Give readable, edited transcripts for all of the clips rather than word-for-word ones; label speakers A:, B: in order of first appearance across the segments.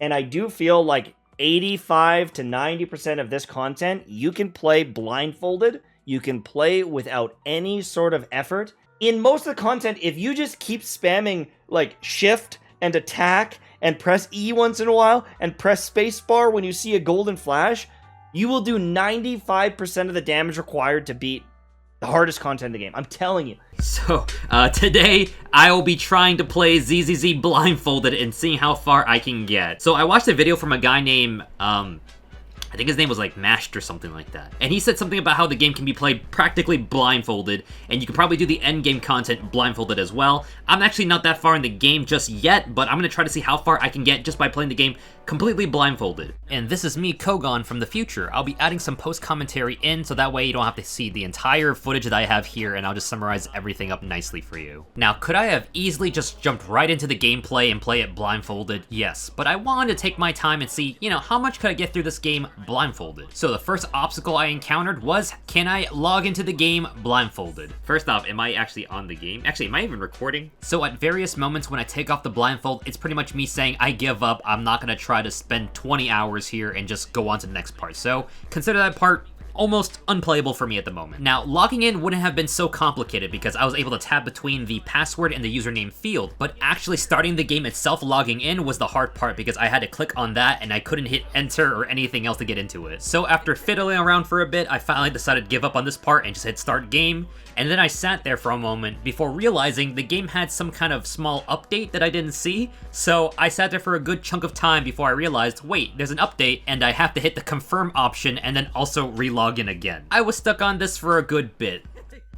A: And I do feel like 85 to 90% of this content you can play blindfolded. You can play without any sort of effort. In most of the content, if you just keep spamming like shift and attack and press E once in a while and press spacebar when you see a golden flash, you will do 95% of the damage required to beat the hardest content in the game. I'm telling you.
B: So, today, I will be trying to play ZZZ blindfolded and seeing how far I can get. So, I watched a video from a guy named, I think his name was like Mashed or something like that. And he said something about how the game can be played practically blindfolded, and you can probably do the end game content blindfolded as well. I'm actually not that far in the game just yet, but I'm gonna try to see how far I can get just by playing the game completely blindfolded. And this is me, Kogon, from the future. I'll be adding some post-commentary in, so that way you don't have to see the entire footage that I have here, and I'll just summarize everything up nicely for you. Now, could I have easily just jumped right into the gameplay and play it blindfolded? Yes, but I wanted to take my time and see, you know, how much could I get through this game blindfolded? So the first obstacle I encountered was, can I log into the game blindfolded? First off, am I actually on the game? Actually, am I even recording? So at various moments when I take off the blindfold, it's pretty much me saying, I give up, I'm not gonna try to spend 20 hours here and just go on to the next part. So consider that part almost unplayable for me at the moment. Now, logging in wouldn't have been so complicated because I was able to tab between the password and the username field, but actually starting the game itself, logging in, was the hard part because I had to click on that and I couldn't hit enter or anything else to get into it. So after fiddling around for a bit, I finally decided to give up on this part and just hit start game. And then I sat there for a moment before realizing the game had some kind of small update that I didn't see. So I sat there for a good chunk of time before I realized, wait, there's an update and I have to hit the confirm option and then also relog in again. I was stuck on this for a good bit.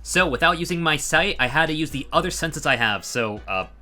B: So without using my sight, I had to use the other senses I have, so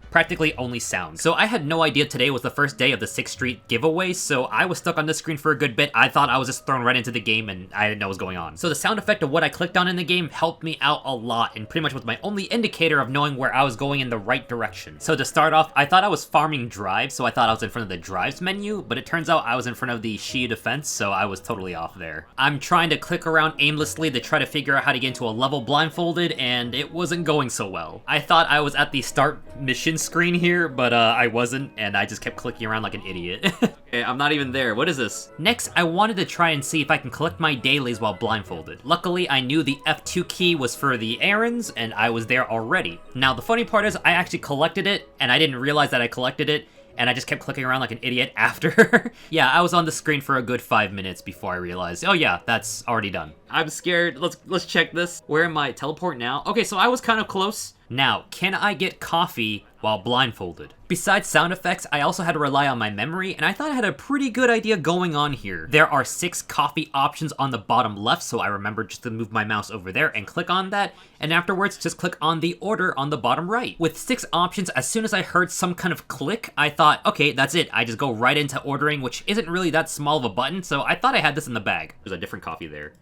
B: practically only sound. So I had no idea today was the first day of the 6th Street giveaway, so I was stuck on this screen for a good bit. I thought I was just thrown right into the game and I didn't know what was going on. So the sound effect of what I clicked on in the game helped me out a lot and pretty much was my only indicator of knowing where I was going in the right direction. So to start off, I thought I was farming drives, so I thought I was in front of the drives menu, but it turns out I was in front of the Shia defense, so I was totally off there. I'm trying to click around aimlessly to try to figure out how to get into a level blindfolded, and it wasn't going so well. I thought I was at the start mission screen here, but I wasn't, and I just kept clicking around like an idiot. Okay, I'm not even there. What is this? Next, I wanted to try and see if I can collect my dailies while blindfolded. Luckily, I knew the F2 key was for the errands, and I was there already. Now, the funny part is I actually collected it, and I didn't realize that I collected it, and I just kept clicking around like an idiot after. Yeah, I was on the screen for a good 5 minutes before I realized, oh yeah, that's already done. I'm scared. Let's check this. Where am I? Teleport now? Okay, so I was kind of close. Now, can I get coffee while blindfolded? Besides sound effects, I also had to rely on my memory, and I thought I had a pretty good idea going on here. There are 6 coffee options on the bottom left, so I remembered just to move my mouse over there and click on that, and afterwards just click on the order on the bottom right. With 6 options, as soon as I heard some kind of click, I thought, okay, that's it. I just go right into ordering, which isn't really that small of a button, so I thought I had this in the bag. There's a different coffee there.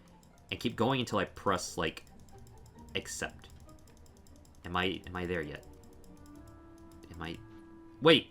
B: And keep going until I press, like, accept. Am I there yet? Wait.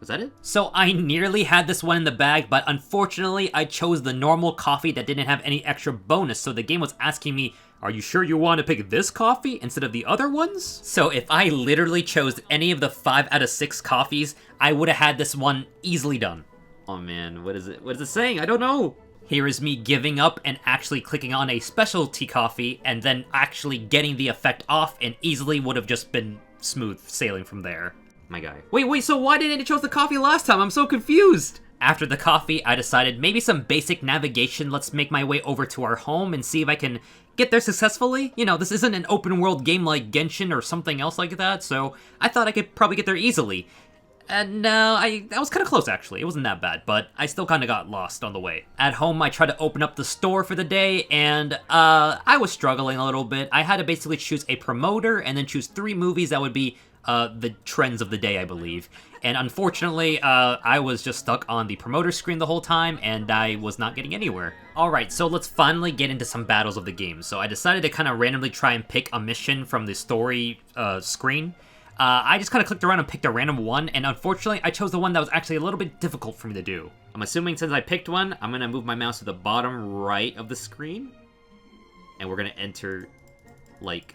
B: Was that it? So I nearly had this one in the bag, but unfortunately I chose the normal coffee that didn't have any extra bonus, so the game was asking me, are you sure you want to pick this coffee instead of the other ones? So if I literally chose any of the 5 out of 6 coffees, I would have had this one easily done. Oh man, what is it? What is it saying? I don't know. Here is me giving up and actually clicking on a specialty coffee and then actually getting the effect off, and easily would have just been smooth sailing from there. My guy. Wait, so why didn't it chose the coffee last time? I'm so confused. After the coffee, I decided maybe some basic navigation. Let's make my way over to our home and see if I can get there successfully. You know, this isn't an open world game like Genshin or something else like that, so I thought I could probably get there easily. And I was kind of close actually, it wasn't that bad, but I still kind of got lost on the way. At home, I tried to open up the store for the day, and I was struggling a little bit. I had to basically choose a promoter and then choose 3 movies that would be the trends of the day, I believe. And unfortunately, I was just stuck on the promoter screen the whole time, and I was not getting anywhere. Alright, so let's finally get into some battles of the game. So I decided to kind of randomly try and pick a mission from the story screen. I just kind of clicked around and picked a random one, and unfortunately, I chose the one that was actually a little bit difficult for me to do. I'm assuming since I picked one, I'm gonna move my mouse to the bottom right of the screen, and we're gonna enter, like,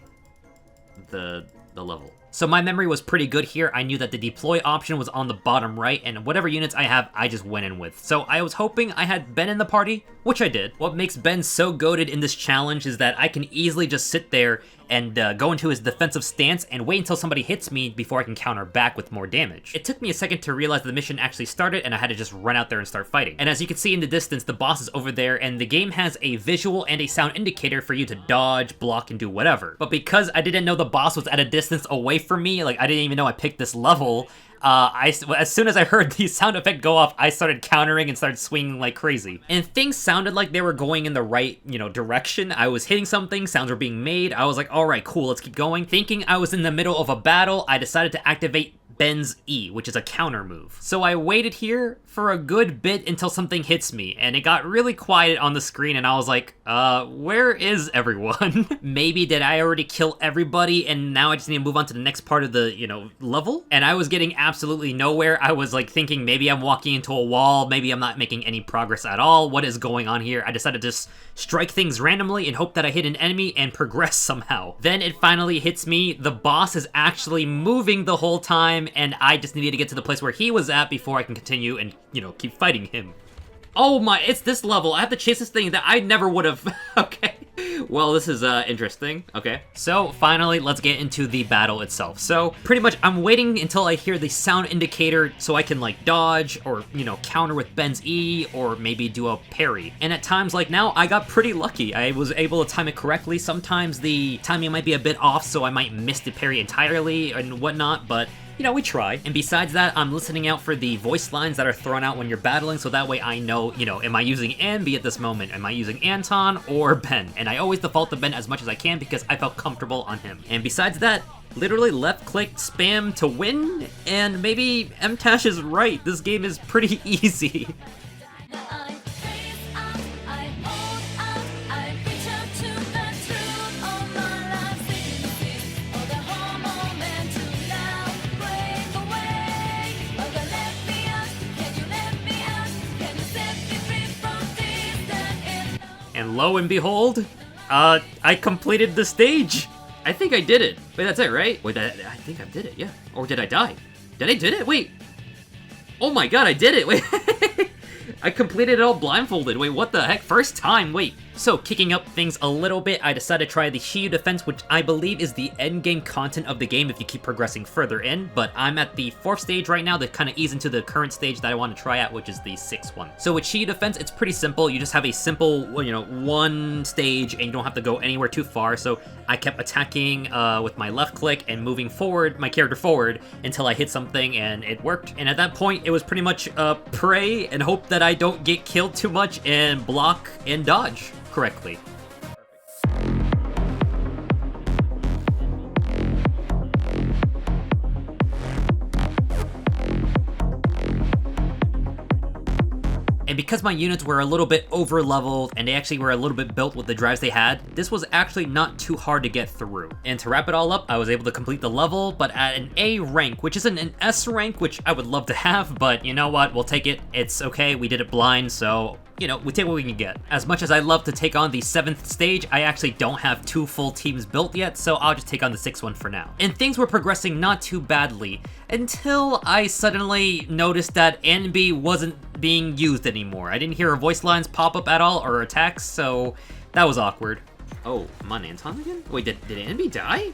B: the level. So my memory was pretty good here. I knew that the deploy option was on the bottom right, and whatever units I have, I just went in with. So I was hoping I had Ben in the party, which I did. What makes Ben so goated in this challenge is that I can easily just sit there and go into his defensive stance and wait until somebody hits me before I can counter back with more damage. It took me a second to realize the mission actually started, and I had to just run out there and start fighting. And as you can see in the distance, the boss is over there, and the game has a visual and a sound indicator for you to dodge, block, and do whatever. But because I didn't know the boss was at a distance away from me, like I didn't even know I picked this level, as soon as I heard the sound effect go off, I started countering and started swinging like crazy. And things sounded like they were going in the right, direction. I was hitting something, sounds were being made. I was like, all right, cool, let's keep going. Thinking I was in the middle of a battle, I decided to activate Ben's E, which is a counter move. So I waited here for a good bit until something hits me, and it got really quiet on the screen, and I was like, where is everyone? Maybe did I already kill everybody, and now I just need to move on to the next part of the, level? And I was getting absolutely nowhere. I was like thinking maybe I'm walking into a wall, maybe I'm not making any progress at all. What is going on here? I decided to just strike things randomly and hope that I hit an enemy and progress somehow. Then it finally hits me. The boss is actually moving the whole time, and I just needed to get to the place where he was at before I can continue and, keep fighting him. Oh my, it's this level. I have to chase this thing that I never would have. Okay. Well, this is interesting. Okay. So finally, let's get into the battle itself. So pretty much I'm waiting until I hear the sound indicator so I can like dodge or, counter with Ben's E or maybe do a parry. And at times like now, I got pretty lucky. I was able to time it correctly. Sometimes the timing might be a bit off, so I might miss the parry entirely and whatnot, but we try. And besides that, I'm listening out for the voice lines that are thrown out when you're battling, so that way I know, am I using Anby at this moment? Am I using Anton or Ben? And I always default to Ben as much as I can because I felt comfortable on him. And besides that, literally left click spam to win, and maybe MTash is right. This game is pretty easy. And lo and behold, I completed the stage. I think I did it. Wait, that's it, right? Wait, I think I did it, yeah. Or did I die? Did I did it? Wait. Oh my god, I did it. Wait. I completed it all blindfolded. Wait, what the heck? First time, wait. So, kicking up things a little bit, I decided to try the Shiyu defense, which I believe is the endgame content of the game if you keep progressing further in, but I'm at the 4th stage right now to kind of ease into the current stage that I want to try at, which is the 6th one. So with Shiyu defense, it's pretty simple. You just have a simple, one stage, and you don't have to go anywhere too far, so I kept attacking with my left click and moving forward, my character forward, until I hit something, and it worked. And at that point, it was pretty much pray and hope that I don't get killed too much and block and dodge correctly. And because my units were a little bit over leveled and they actually were a little bit built with the drives they had, this was actually not too hard to get through. And to wrap it all up, I was able to complete the level, but at an A rank, which isn't an S rank, which I would love to have, but you know what, we'll take it. It's okay, we did it blind, so we take what we can get. As much as I love to take on the 7th stage, I actually don't have 2 full teams built yet, so I'll just take on the 6th one for now. And things were progressing not too badly, until I suddenly noticed that Anby wasn't being used anymore. I didn't hear her voice lines pop up at all, or attacks, so that was awkward. Oh, I'm on Anton again? Wait, did Anby die?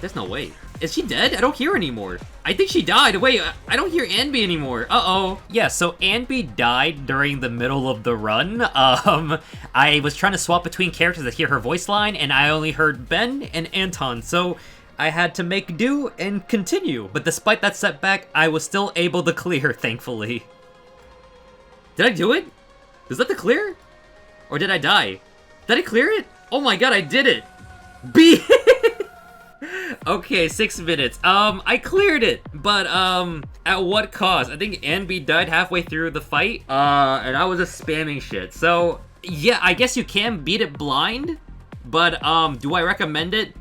B: There's no way. Is she dead? I don't hear her anymore. I think she died. Wait, I don't hear Anby anymore. Uh-oh. Yeah, so Anby died during the middle of the run. I was trying to swap between characters to hear her voice line, and I only heard Ben and Anton, so I had to make do and continue. But despite that setback, I was still able to clear, thankfully. Did I do it? Is that the clear? Or did I die? Did I clear it? Oh my god, I did it! B! Okay, 6 minutes. I cleared it, but, at what cost? I think Anby died halfway through the fight, and I was just spamming shit. So, yeah, I guess you can beat it blind, but, do I recommend it?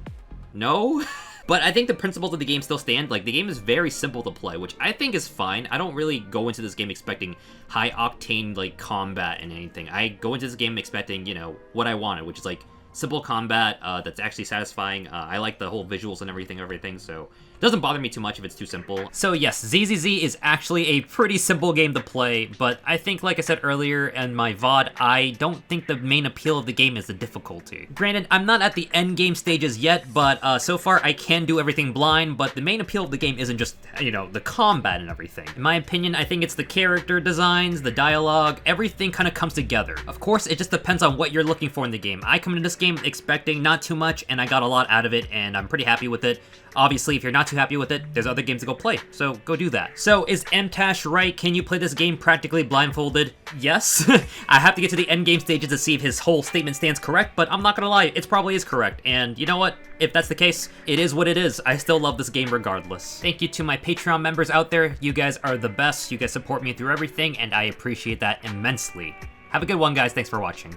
B: No? But I think the principles of the game still stand. Like, the game is very simple to play, which I think is fine. I don't really go into this game expecting high-octane, like, combat and anything. I go into this game expecting, what I wanted, which is, like, simple combat that's actually satisfying. I like the whole visuals and everything, so Doesn't bother me too much if it's too simple. So yes, ZZZ is actually a pretty simple game to play, but I think, like I said earlier in my VOD, I don't think the main appeal of the game is the difficulty. Granted, I'm not at the end game stages yet, but so far I can do everything blind, but the main appeal of the game isn't just, you know, the combat and everything. In my opinion, I think it's the character designs, the dialogue, everything kind of comes together. Of course, it just depends on what you're looking for in the game. I come into this game expecting not too much, and I got a lot out of it, and I'm pretty happy with it. Obviously, if you're not too happy with it, there's other games to go play, so go do that. So, is MTash right? Can you play this game practically blindfolded? Yes. I have to get to the end game stages to see if his whole statement stands correct, but I'm not gonna lie, it probably is correct. And you know what? If that's the case, it is what it is. I still love this game regardless. Thank you to my Patreon members out there. You guys are the best. You guys support me through everything, and I appreciate that immensely. Have a good one, guys. Thanks for watching.